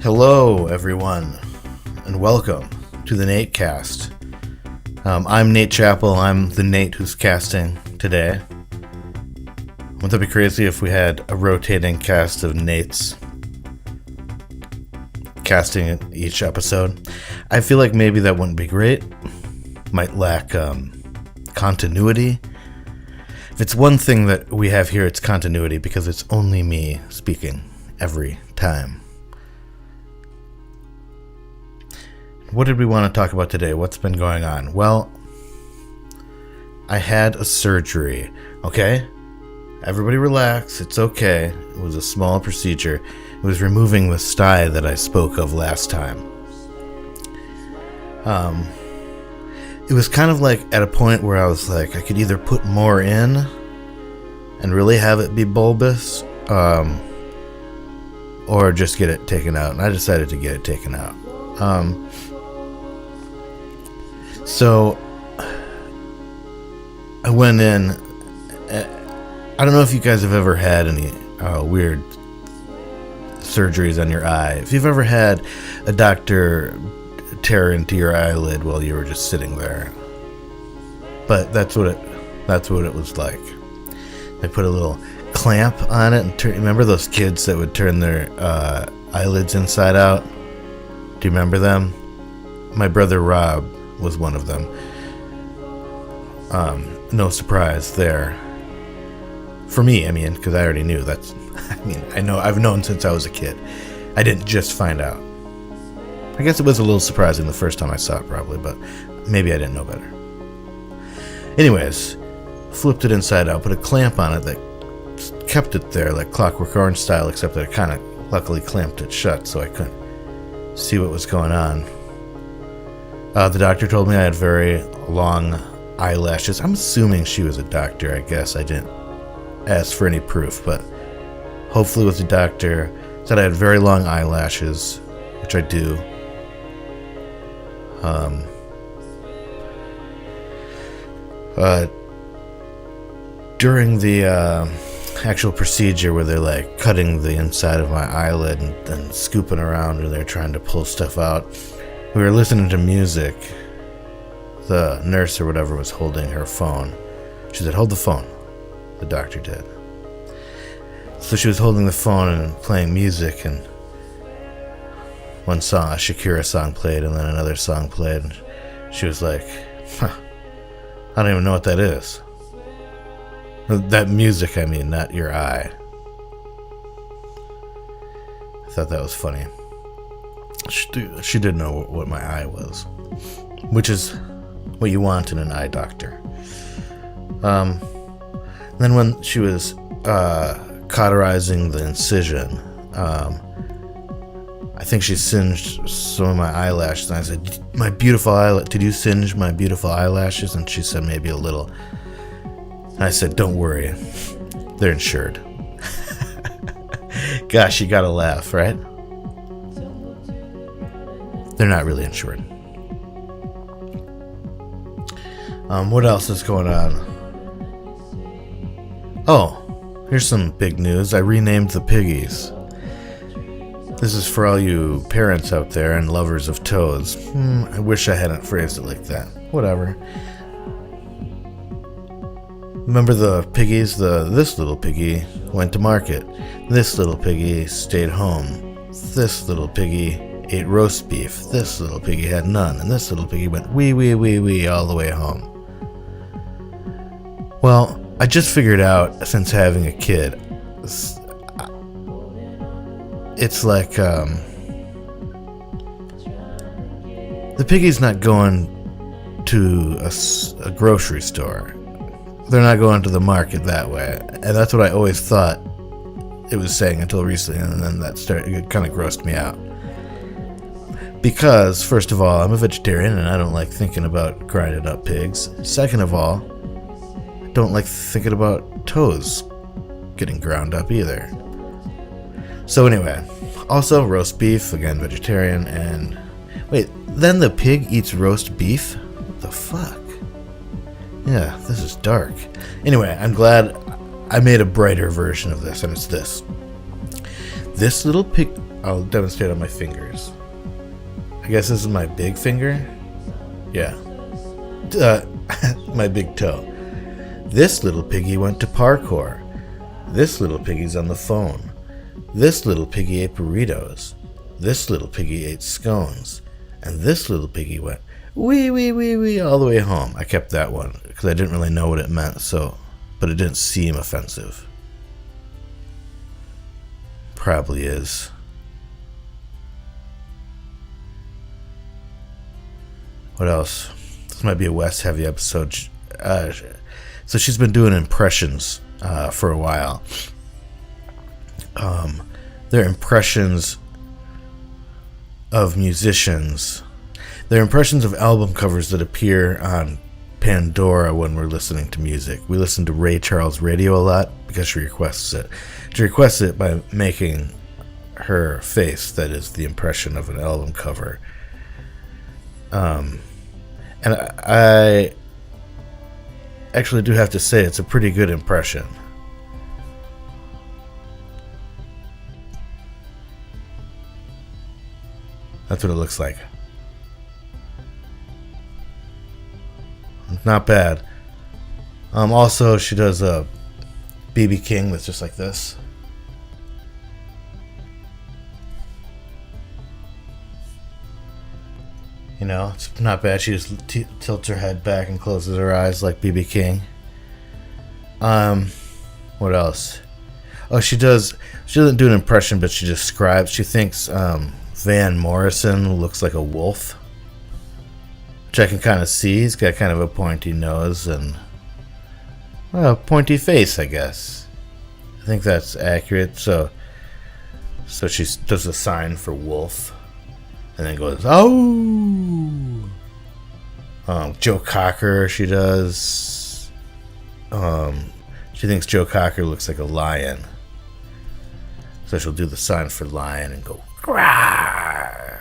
Hello, everyone, and welcome to the NateCast. I'm Nate Chappell. I'm the Nate who's casting today. Wouldn't that be crazy if we had a rotating cast of Nates casting each episode? I feel like maybe that wouldn't be great. Might lack continuity. If it's one thing that we have here, it's continuity, because it's only me speaking every time. What did we want to talk about today? What's been going on? Well, I had a surgery, okay? Everybody relax, it's okay. It was a small procedure. It was removing the sty that I spoke of last time. It was kind of like at a point where I was like, I could either put more in and really have it be bulbous, or just get it taken out. And I decided to get it taken out. So I went in. I don't know if you guys have ever had any weird surgeries on your eye. If you've ever had a doctor tear into your eyelid while you were just sitting there. But that's what it was like. They put a little clamp on it and remember those kids that would turn their eyelids inside out? Do you remember them? My brother Rob was one of them. No surprise there. For me, because I already knew. I've known since I was a kid. I didn't just find out. I guess it was a little surprising the first time I saw it, probably, but maybe I didn't know better. Anyways, flipped it inside out, put a clamp on it that kept it there like Clockwork Orange style, except that it kind of luckily clamped it shut so I couldn't see what was going on. The doctor told me I had very long eyelashes. I'm assuming she was a doctor, I guess. I didn't ask for any proof, but hopefully it was a doctor. Said I had very long eyelashes, which I do. During the actual procedure where they're like cutting the inside of my eyelid and then scooping around and they're trying to pull stuff out, we were listening to music. The nurse or whatever was holding her phone. She said, "Hold the phone." The doctor did. So she was holding the phone and playing music, and one song, a Shakira song played, and then another song played, and she was like, I don't even know what that is. That music, not your eye. I thought that was funny. She did know what my eye was, which is what you want in an eye doctor. Then when she was cauterizing the incision, I think she singed some of my eyelashes, and I said, "My beautiful eyelash, did you singe my beautiful eyelashes?" And she said, "Maybe a little." And I said, "Don't worry, they're insured." Gosh, you gotta laugh, right? They're not really insured. What else is going on? Oh, here's some big news. I renamed the piggies. This is for all you parents out there and lovers of toads. I wish I hadn't phrased it like that. Whatever. Remember the piggies? This little piggy went to market. This little piggy stayed home. This little piggy ate roast beef. This little piggy had none. And this little piggy went wee wee wee wee all the way home. Well, I just figured out, since having a kid, it's like the piggy's not going to a grocery store. They're not going to the market that way. And that's what I always thought it was saying until recently, and then it kind of grossed me out. Because, first of all, I'm a vegetarian and I don't like thinking about grinded up pigs. Second of all, I don't like thinking about toes getting ground up either. So anyway, also roast beef, again vegetarian, and wait, then the pig eats roast beef? What the fuck? Yeah, this is dark. Anyway, I'm glad I made a brighter version of this, and it's this. This little pig, I'll demonstrate on my fingers. I guess this is my big finger? Yeah. My big toe. This little piggy went to parkour. This little piggy's on the phone. This little piggy ate burritos. This little piggy ate scones. And this little piggy went wee wee wee wee all the way home. I kept that one because I didn't really know what it meant, but it didn't seem offensive. Probably is. What else? This might be a Wes heavy episode. So she's been doing impressions for a while. They're impressions of musicians. They're impressions of album covers that appear on Pandora when we're listening to music. We listen to Ray Charles Radio a lot because she requests it. She requests it by making her face that is the impression of an album cover. And I actually do have to say it's a pretty good impression. That's what it looks like. Not bad. Also, she does a BB King that's just like this. You know, it's not bad. She just tilts her head back and closes her eyes like BB King. What else? Oh, she doesn't do an impression, but she describes. She thinks Van Morrison looks like a wolf, which I can kind of see. He's got kind of a pointy nose and a pointy face, I guess. I think that's accurate. So she does a sign for wolf, and then goes, "Oh!" Joe Cocker, she does. She thinks Joe Cocker looks like a lion, so she'll do the sign for lion and go, "Grah!"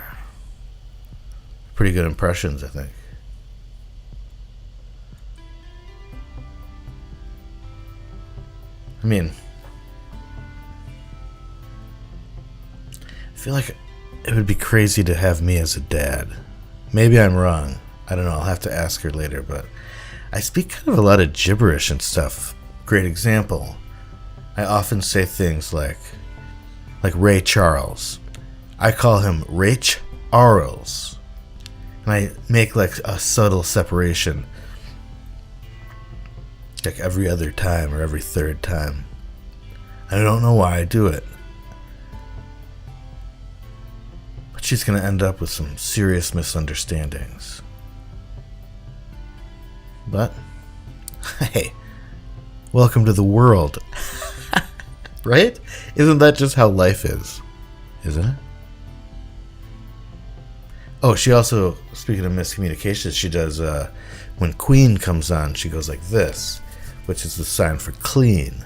Pretty good impressions, I think. I mean, I feel like it would be crazy to have me as a dad. Maybe I'm wrong. I don't know. I'll have to ask her later, but I speak kind of a lot of gibberish and stuff. Great example. I often say things like Ray Charles. I call him Rach Arles. And I make like a subtle separation. Like every other time or every third time. I don't know why I do it. But she's going to end up with some serious misunderstandings. But, hey, welcome to the world. Right? Isn't that just how life is? Isn't it? Oh, she also, speaking of miscommunications, she does, when Queen comes on, she goes like this, which is the sign for clean.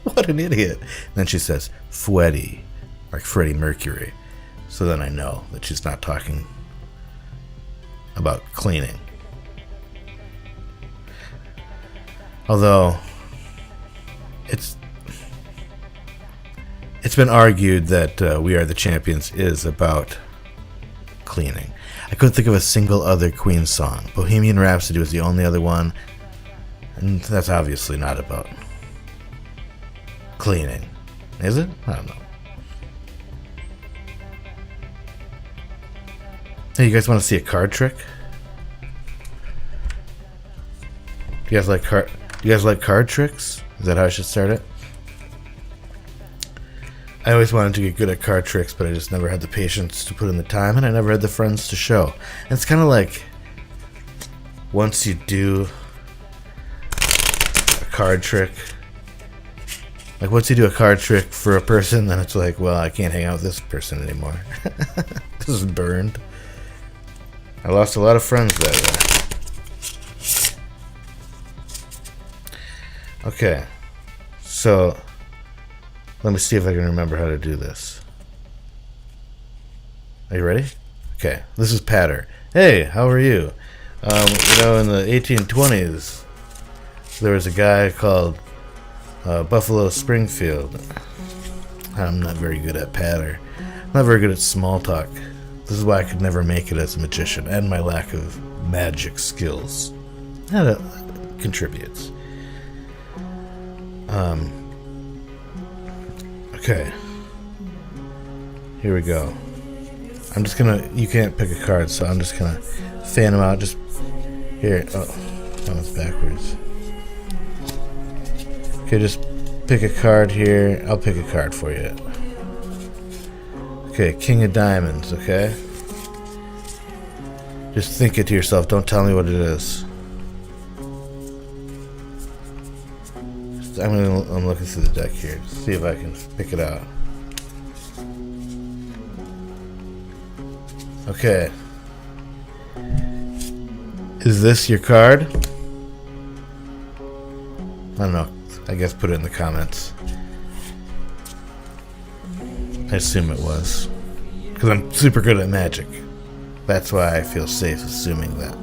What an idiot. And then she says, Fweddy, like Freddie Mercury. So then I know that she's not talking about cleaning. Although, it's been argued that We Are the Champions is about cleaning. I couldn't think of a single other Queen song. Bohemian Rhapsody was the only other one, and that's obviously not about cleaning. Is it? I don't know. Hey, you guys want to see a card trick? Do you guys like card tricks? Is that how I should start it? I always wanted to get good at card tricks, but I just never had the patience to put in the time, and I never had the friends to show. And it's kind of like, once you do a card trick, like once you do a card trick for a person, then it's like, well, I can't hang out with this person anymore. This is burned. I lost a lot of friends that way. Okay, so let me see if I can remember how to do this. Are you ready? Okay, this is Patter. Hey, how are you? In the 1820s, there was a guy called Buffalo Springfield. I'm not very good at Patter. I'm not very good at small talk. This is why I could never make it as a magician, and my lack of magic skills. That contributes. Okay. Here we go. I'm just gonna... You can't pick a card, so I'm just gonna fan them out. Just... Here. Oh, that was backwards. Okay, just pick a card here. I'll pick a card for you. Okay, King of Diamonds, okay? Just think it to yourself. Don't tell me what it is. I'm looking through the deck here to see if I can pick it out. Okay. Is this your card? I don't know. I guess put it in the comments. I assume it was. Because I'm super good at magic. That's why I feel safe assuming that.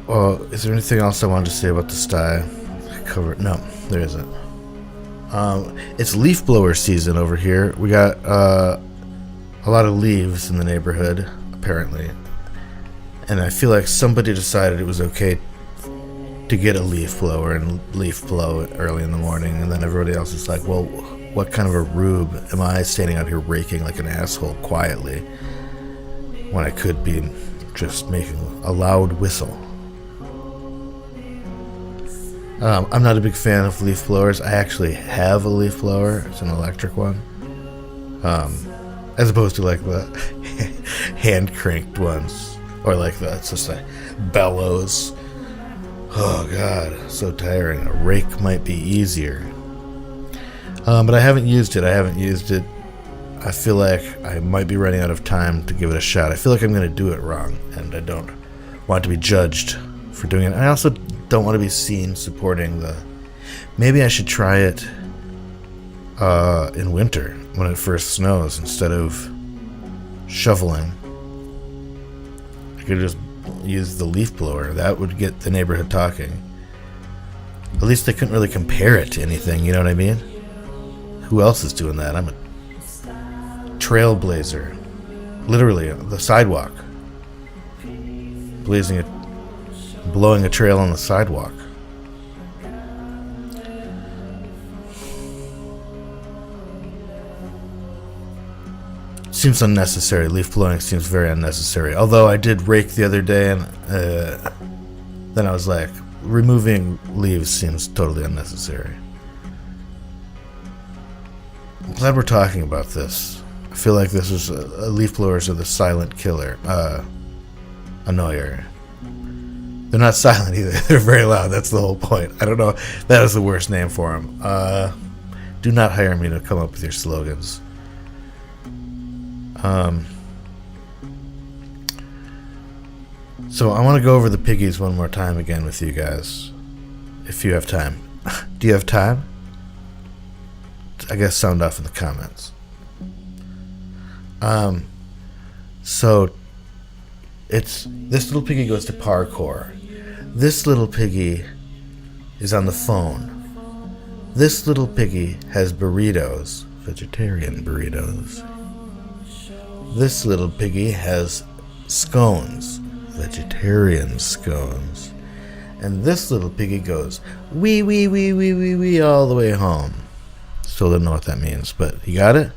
Well, is there anything else I wanted to say about the sty? No, there isn't. It's leaf blower season over here. We got a lot of leaves in the neighborhood, apparently. And I feel like somebody decided it was okay to get a leaf blower and leaf blow early in the morning, and then everybody else is like, well, what kind of a rube am I standing out here raking like an asshole quietly when I could be just making a loud whistle? I'm not a big fan of leaf blowers. I actually have a leaf blower. It's an electric one. As opposed to like the hand cranked ones. Or like it's just like bellows. Oh god, so tiring. A rake might be easier. But I haven't used it. I feel like I might be running out of time to give it a shot. I feel like I'm going to do it wrong, and I don't want to be judged for doing it. I also don't want to be seen supporting the... Maybe I should try it in winter when it first snows instead of shoveling. I could just use the leaf blower. That would get the neighborhood talking. At least they couldn't really compare it to anything, you know what I mean? Who else is doing that? I'm a trailblazer. Literally, the sidewalk. Blowing a trail on the sidewalk. Seems unnecessary. Leaf blowing seems very unnecessary. Although I did rake the other day, and then I was like, removing leaves seems totally unnecessary. I'm glad we're talking about this. I feel like this is leaf blowers are the silent killer, annoyer. They're not silent either. They're very loud. That's the whole point. I don't know. That is the worst name for them. Do not hire me to come up with your slogans. So I want to go over the piggies one more time again with you guys. If you have time. Do you have time? I guess sound off in the comments. So it's this little piggy goes to parkour. This little piggy is on the phone. This little piggy has burritos, vegetarian burritos. This little piggy has scones, vegetarian scones. And this little piggy goes wee wee wee wee wee wee all the way home. Still don't know what that means, but you got it?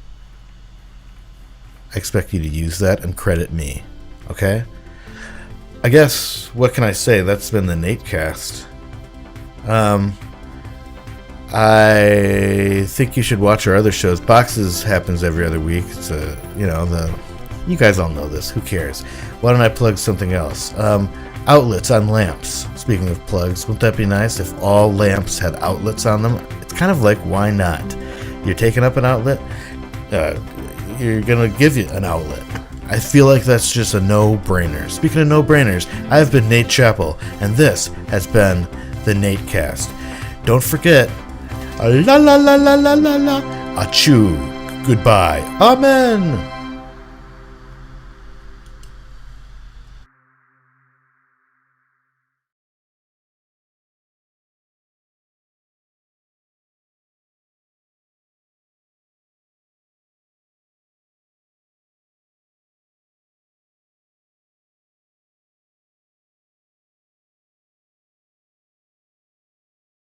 I expect you to use that and credit me, okay? I guess, what can I say? That's been the NateCast. I think you should watch our other shows. Boxes happens every other week. It's you guys all know this. Who cares? Why don't I plug something else? Outlets on lamps. Speaking of plugs, wouldn't that be nice if all lamps had outlets on them? It's kind of like, why not? You're taking up an outlet, you're gonna give you an outlet. I feel like that's just a no-brainer. Speaking of no-brainers, I've been Nate Chappell, and this has been the NateCast. Don't forget, la la la la la la la, achoo, goodbye, amen.